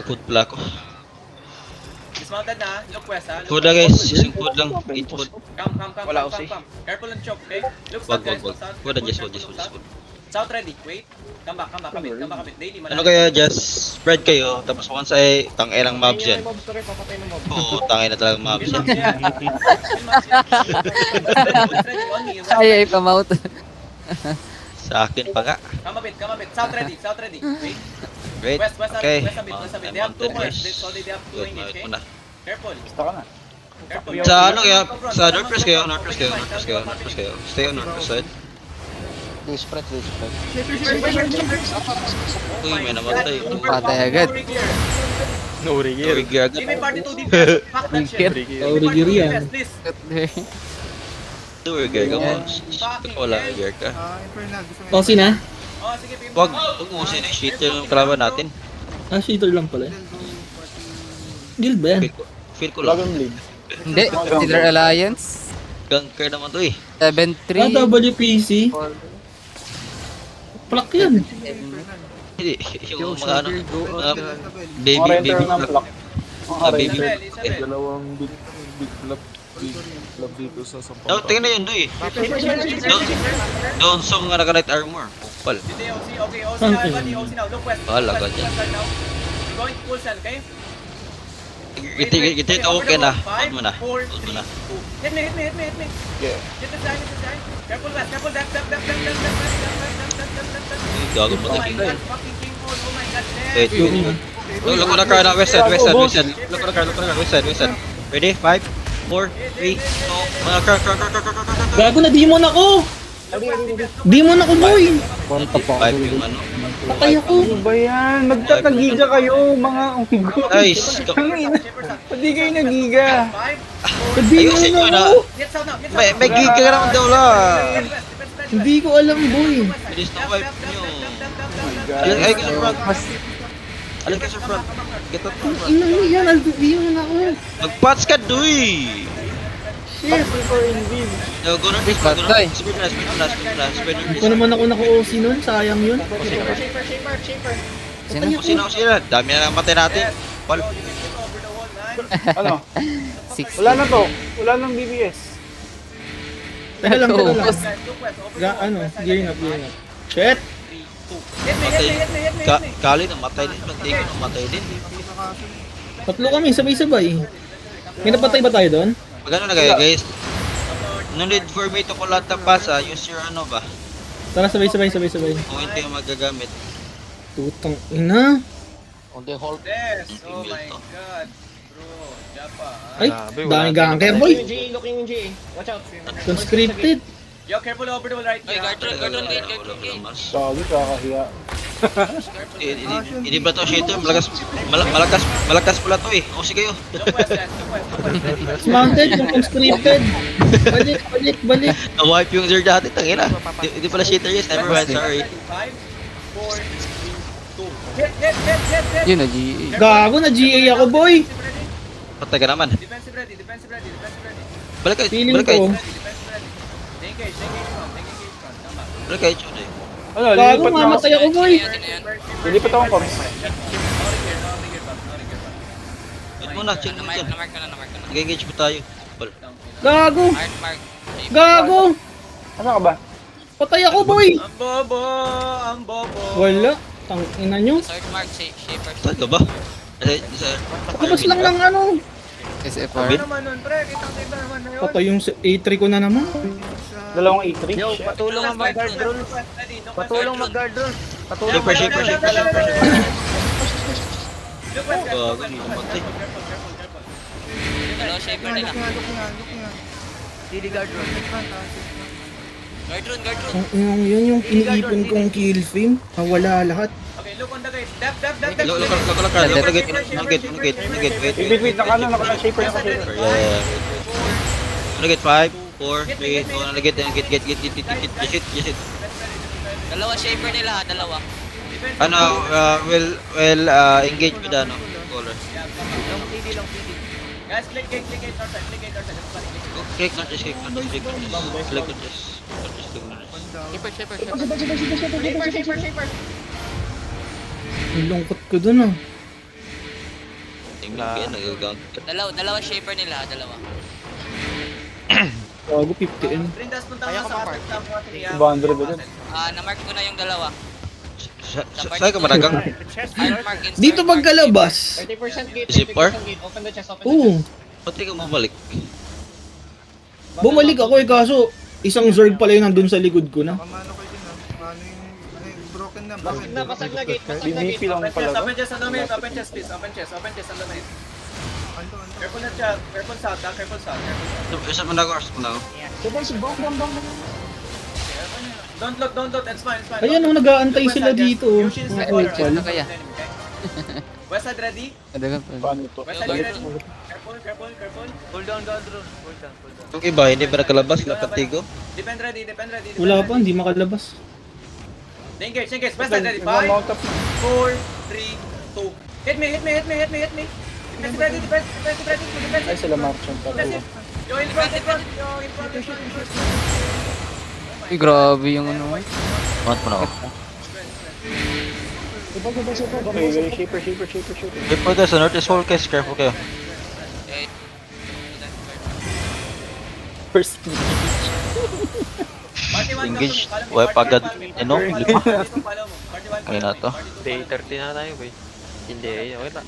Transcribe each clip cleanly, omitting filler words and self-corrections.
Food pala ako. Dismounted na, look west ha. Food lang guys, isang food lang. Eat food. Come. Careful on choke, okay? Look south guys, Wag. look south. Food na just Careful, food. look south. South ready, wait. Come back a bit. Daily, Ano kaya just spread kayo, tapos once ay tangay ng mobs yan. Oo, tangay na talagang mobs yan. Ay, pamaut. Sa akin pa nga. Come a bit. South ready. Wait. Wait, West okay. a bit. They have two more. They have two in Wait okay? muna. Careful. Basta ka na. Careful. Sa ano kaya, sa northwest kayo. Stay on northwest side. They spread. Uy, may namatay. Patay agad. No Gear agad. May party 2 defense. Fuck that shit. Origir yan. Please. Gear ka mo. Wala gear ka. Tosi na? Oh, sige, Pim. Wag usin yung shit yung kalaban natin. Ah, cheater lang pala. Guild ba yan? Feel ko lang. Dragon Blade. Hindi, Consider Alliance. Ganker naman to eh. 7-3. Ah, WPC? Plak yan. Hindi, yung mga ano, mga Mga renter ng baby block. Mga baby. renter. Isabel. Dalawang big club dito sa Oh, Sampang. tingnan na yun doy. Doon song nga naka-light armor. Kupal. Hindi, okay, OC now, everybody, OC now. Look west. Bahala ka West dyan. now. We're going to full send, okay? Kita ito okay na. Hold mo na. 5, 4, Hold mo 3, na. 2. Hit me. Yeah. Hit the side. Careful west, careful left. Gago mo Oh my tayo. god, fucking king mode. Oh my god, Wait, damn. look ko na car na west side. Look ko na car west side. Ready? 5, 4, 3, 2, mga car. Gago na demon ako! Demon ako, boy! 5 yung ano. Patay ako! Ano ba yan? Magtatagiga kayo, mga unggo. Nice. Hindi kayo nagiga. 5, Demon Ayusin nyo na. ako! hit south now. May giga ka naman daw la. Hindi ko alam, boy! Bilis na wipe nyo. Ay, ka sa front. Alin ka sa front. Get out from front. Ina mo yan, demon ako! Mag-patch ka doy. Shit! No, go north. Patay. Speed na. Hindi ko naman ako naka-OC nun, sayang yun. Sino? Sino? Dami na namatay natin. Pal. Ano? 6. Wala na to. Wala nang BBS. Teka lang. Ubus. Gearing up. Shit! Matay. Kali namatay din. Pantay ko namatay din. Tatlo kami, sabay-sabay. May napatay ba tayo doon? Magano na kayo guys? No need for me to collect the pass use your ano ba? Tara, sabay-sabay. Kung hindi yung magagamit. Tutang ina. Yes, oh my god. Bro, Japa. Ay, dami ganker, boy. Look yung G. Watch out. Conscripted. Yo, careful over the wall right here. Sabi, kakahiya. Hindi ba to shit malakas pala to eh. O sige kayo. Look west, guys. Look west. Mounted, yung conscripted. Balik. Na-wipe yung zero dati, tangina. Hindi pala cheater yes, never mind, sorry. 5, 4, 2. Hit. Yun na, GE. Gago na GA ako, boy. Patay ka naman. Defensive ready. Balik kayo, Feeling balik kayo. ko. Engage front. Come back. Balik kayo, Chode. Ano, Gago, lilipat na ako. mamatay ako, boy. Lilipat akong comms. Wait muna, chill mo dyan. Nag-engage mo tayo. Bal. Gago. Ano ka ba? Patay ako, boy. Ang bobo. Wala. Tangina nyo. Saan ka ba? Tapos lang ng ano. SFR. Ano naman nun, pre? Kitang-kita naman na yun. Patay yung A3 ko na naman. Dalawang A3. Patulong ang mag-guard drone. Patulong mag-guard drone. Shaper. Look west, guys. Gago, hindi namatay. Hello, shaper nila. Dili guard drone. Yung iniipon kong kill film. Wala lahat. Okay, look on the gate. Dap. Look gate. Wait, naka-shaper. Yeah. Ano get 5, 4, 3, 2, ano get. Yes. Dalawa shaper nila, dalawa. Ano, will engage with ano, caller. Long PD. Guys, click gate north side. Click not just. Select not just. Shaper. Shaper. Ang lungkot ko dun ah. Tingnan yan, nagagang. Dalawa shaper nila, dalawa. Bago 50M. Rindas, punta ka sa atin. 200 ba dun? Na-mark ko na yung dalawa. Saan ka managang? Mark insert, Dito mark pagkalabas. 30% gate, Zipper? 30% gate. Open the chest, open the Oo. Pati ka mabalik. Bumalik ako eh kaso isang Zerg pala yung nandun sa likod ko na. Pamano ko din ah. Paano yung... Ay, broken na. Basag na, basag na gate, basag na DDP gate. lang pala. Open chest, ang damit. Open chest, please. Open chest ang damit. Anto. Careful na chat. Careful sa attack, careful sa attack. Isa managang, isa managang. Don't look, it's fine. Ayan ang nag-aantay sila dito. Yushin is Mga ready. opal. Ano kaya? West side ready? Adagan pa. Paano to? West side ready? Careful. Hold down, Drone. Hold down. Yung iba, hindi ba nakalabas? Lapatigo? Defend ready. Wala pa, hindi makalabas. Engage. West side ready. 5, Nag-mount up na. 4, 3, 2. Hit me. Defensive ready. Defensive. Ay, sila marching pa. Yo, in front. Uy, grabe yung ano. Want mo na ako. Okay, shaper. Wait po tayo sa north is whole case, careful kayo. First Engage, wipe agad, ano, lima. Kaya na to. Day 30 na tayo, boy. Hindi, okay na.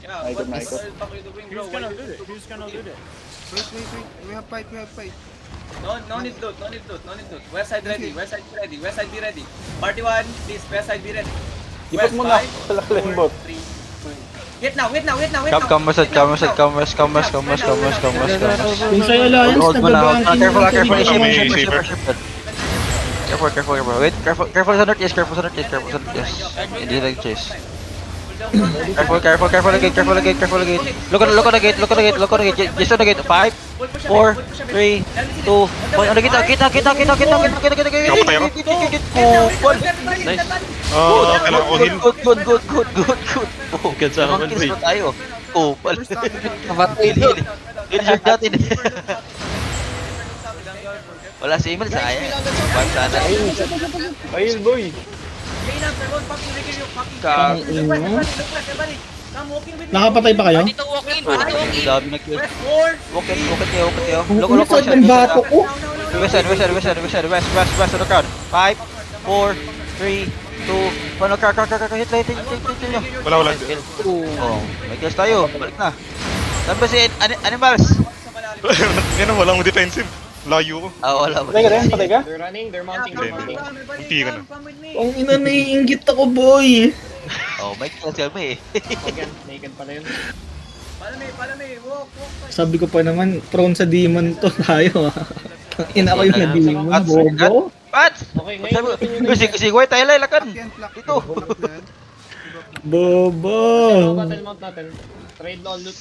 Yeah, I got what my the hell fuck you doing, bro? Who's gonna do that? Wait. We have fight. No need loot. West side ready. West side be ready. Party 1, please. West side be ready. Ipot mo na. Wala ka lang bot. 3, 2. Wait now. Come west. Yung sa'yo alliance, Hold mo na, nag-aantay careful, na careful, sila. careful sa north, yes, hindi lang chase. Careful again. Look on the gate, just on the gate, 5, 4, 3, 2, 1, on the gate, kita. Nice. Oh, kailangan ko heal. Good. Oh, Good sa akin, boy. tayo. Oh, pala. Kapatay Heal natin. Wala si Emil, sayang. Bag sana. Ayun, boy. Nakapatay pa kayo? Dito walk-in. Dami na kill. Okay kayo. Kung saan ang bato ko? West, on the crowd. 5, 4, 3, 2, 1, car, hit nyo. Wala. Oh, may kills tayo, balik na. Saan ba si Animals? Yan ang walang defensive. Layo ko. Wala. Patay ka? They're running, they're mounting. Hindi ka na. Ang ina, naiinggit ako, boy. Oh, may kills kami eh. Naked pala yun. Palame, walk. Sabi ko pa naman, prone sa demon to tayo ah. Ina ko yung na-demon, bobo. What? Okay, ngayon. Si White tayo lakan. Dito. Bobo. Mount natin. Trade all loot.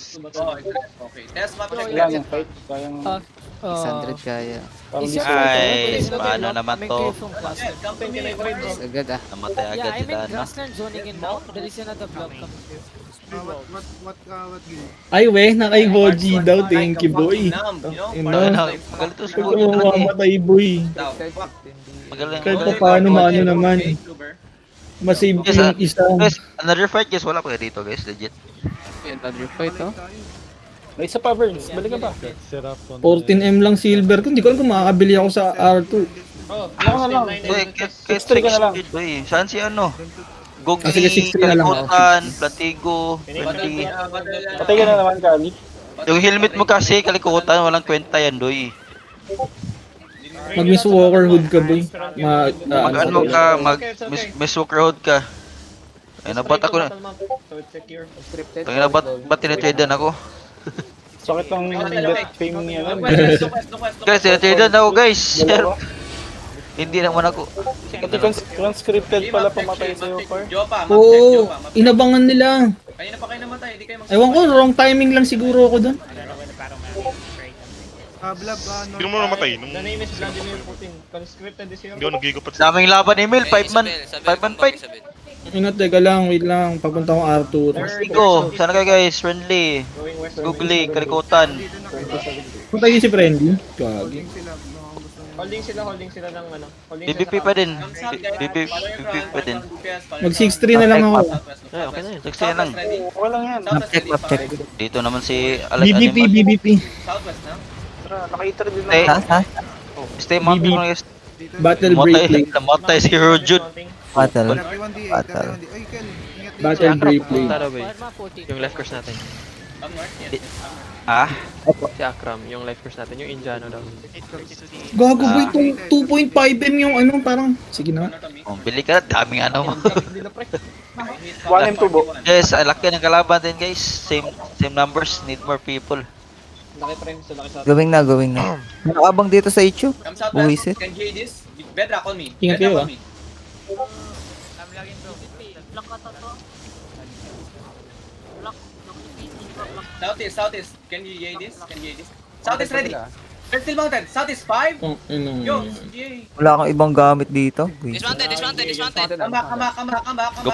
Okay, test map check. Wala nang fight. Sayang. 600 kaya. Parang Ay, paano naman to? Come to me, trade bro. Agad ah. Namatay agad sila, no? Grassland zoning in now. There is another block coming here. What guild? Ay we, nakay Hoji daw, thank you boy. Ina, Magalit to ito school. mamatay boy. Magaling. Kahit pa paano maano naman. Masave ko yung isa. Guys, another fight guys, wala pa kayo dito guys, legit. Another fight oh. May isa pa, Burns. Balik ka pa. 14M lang silver ko, hindi ko alam kung makakabili ako sa R2. Oh, Ako na lang. Wait, kaya 6-3 ka na lang. Saan si ano? Gogi, Ah, sige, 6-3 na lang ako. Kalikutan, Platigo, Pandi. Patay ka na naman, Kali. Yung helmet mo kasi, kalikutan, walang kwenta yan, doy. Mag-Miss Walker hood ka boy. Mag-ano ka, Miss Walker Hood ka. Ay, nabat ako na. So it's secure. Tangina, ba't tinatradean ako? Sakit ng death fame ni ano. Guys, tinatradean ako guys. Hindi naman ako. Pati conscripted pala pumatay sa'yo, par. Jopa, Oo, inabangan nila. Kanina pa kayo namatay, hindi kayo Ewan ko, wrong timing lang siguro ako doon. Hindi mo namatay. Nung The name is Vladimir Putin. Conscripted is here. hindi ako nagigapat sa... Daming laban ni Emil, 5 man fight. Ingat, teka lang, wait lang. Papunta akong Arthur. Igo, sana kayo guys, friendly. Going west. Googly, kalikutan. Punta yun si Friendly. Kagi. Holding sila ng ano. Holding BBP pa din. Thumbs up, guys. BBP Follow your BBP front, pa din. follow your DPS, follow Mag your 6-3 na lang ako. Southwest, Ay, okay na yun. Southwest. 6 lang. Ready? Walang yan. Southwest ready, check. Southwest. Dito naman si Alas BBP, Animal. BBP. Southwest na. Tara, nakita rin din Stay, na. stay mount BB. mo guys. Battle break Namatay, lane. namatay si Rujun. Battle. Battle. Battle break lane. Yung left course natin. Up north, yes. Ah? Si Akram, yung left course natin, yung Indiano daw. Gago ba itong 2.5M yung ano, parang, sige na. North on me. Oh, bili ka na, daming ano mo. 1M2 bo. Yes, laki ng kalaban din guys. Same numbers, need more people. Going na. Nakabang dito sa Ichu. Come southwest. Buwisit. Can you hear this? Bedrock on me. Ingat Bedrock kayo, on me. Southeast. Can you hear this? Southeast ready. Red Steel Mountain. Southeast 5. Oh, ano. Yo, yay. Wala akong ibang gamit dito. Wait. Dismounted. Come back. Go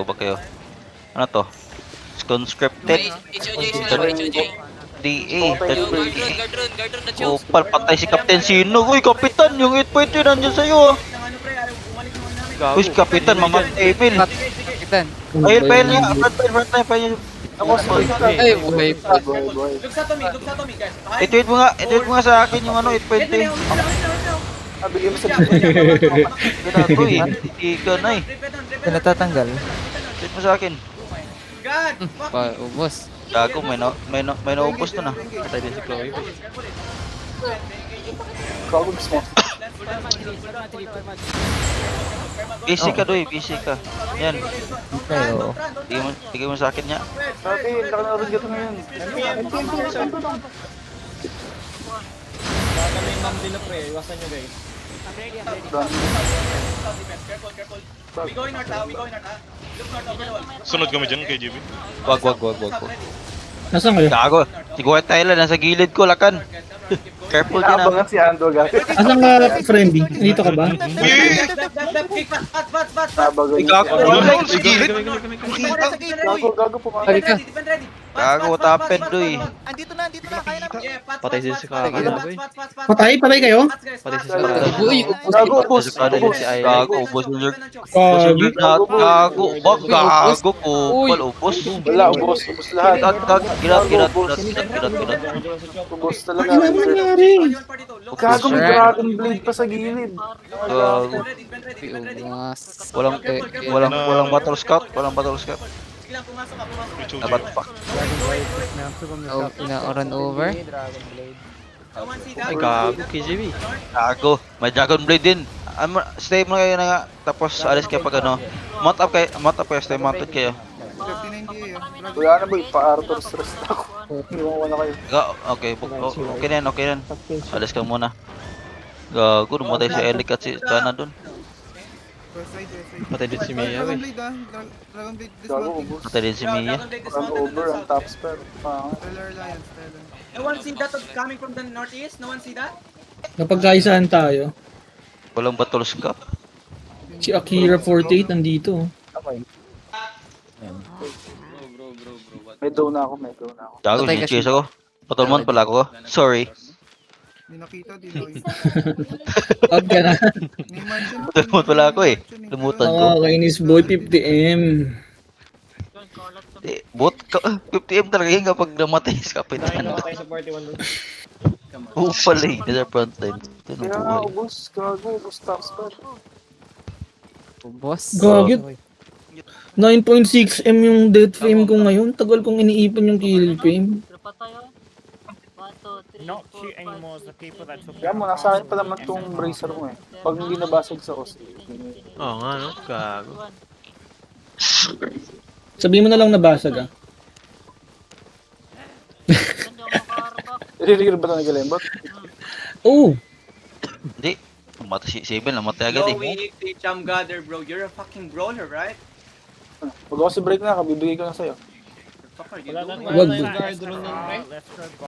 back kayo. Ano to? Conscripted. HOJ sila, HOJ. DA. Yo, Gardron, the choke. Opal, patay si Captain Sino. Uy, Kapitan, yung 8 point yun, nandiyan sa'yo. Uy, Kapitan, mamatay, Phil. Kapitan. Ayun, Phil niya. Front line. Ako sa Ay, okay pa. Look sa to me, guys. Behind. Ituit mo nga sa akin yung ano, 8 point eh. Bigyan mo sa Ginago eh. Hindi ka na eh. Ito natatanggal. Ituit mo sa akin. God, fuck. Ubos. Gago, may naubos to na. Patay din si Chloe. Cogs mo. Busy ka doy, busy ka. Yan, Kayo. bigay mo sa akin niya. Sabi, nakanaroon ka ito ngayon. Careful. We going north. Look north over the wall. Sunod kami dyan kay JB. Wag. Nasaan kayo? Gago, si Kuya Tyler nasa gilid ko, lakan. Careful ka na. Naabangan si Ando agad. Asan ka, friendly? Dito ka ba? Left, kick, fast. Naabangan niya si Gago, Ando. wala akong sa gilid. Gago po ka. Defend ready. Gago, what happened, doy? Andito na, kaya na. Yeah, Patay din si Kaka. Patay kayo? Patay si Uy, Gago, ubos. Gago, ubos yung jerk. Gago. Gago, gago, kupal, ubos. Wala, ubos. Ubos lahat. Girat. Ubos talaga. Ano naman nangyari? Gago, may Dragon Blade pa sa gilid. Gago. Ubos. Walang battle scout. Dapat fuck. Oh, run over. Ay, gago, KJB. Gago, may Dragon Blade din. Stay mo kayo na nga. Tapos alis kayo pag ano. Mount up kayo, stay mounted kayo. Wala na boy, pa-Arthur stress na ako. Iwan na kayo. Okay na yan. Alis ka muna. Gago, dumatay si Elik at si Sana dun. Patay din si Mia, wey. Gago, ubos. Matay din si Mia. Run over ang top spell. No one see that coming from the northeast? No one see that? Napagkaisahan tayo. Walang battle scout. Si Akira 48 nandito. May down na ako. Gago, Patay ka sinchase ako. Patulmon pala ako. Sorry. Out ka na. Patulmon pala ako eh. Lumutan ko. Kainis boy, 50M. Bot, 50M talaga yun kapag namatay sa kapitan. Oo pala eh. Nasa frontline. Kaya nga, Tinubuhay. ubos. Gago, ubos top spell. Ubos. Gagit. 9.6M yung death frame ko ngayon. Tagal kong iniipon yung kill frame. Kaya mo, nasa akin pa naman tong bracer mo eh. Pag hindi nabasag sa os. Oo nga, no? Gago. Sabihin mo na lang nabasag ah. I-rear ba ito nag-alembot? Oh! Hindi. Namatay si Sable, namatay agad eh. Chloe, Cham Gather, bro. You're a fucking brawler, right? Mag-ako si break na, kabibigay ko na sa'yo. What the fuck are you doing? Wag.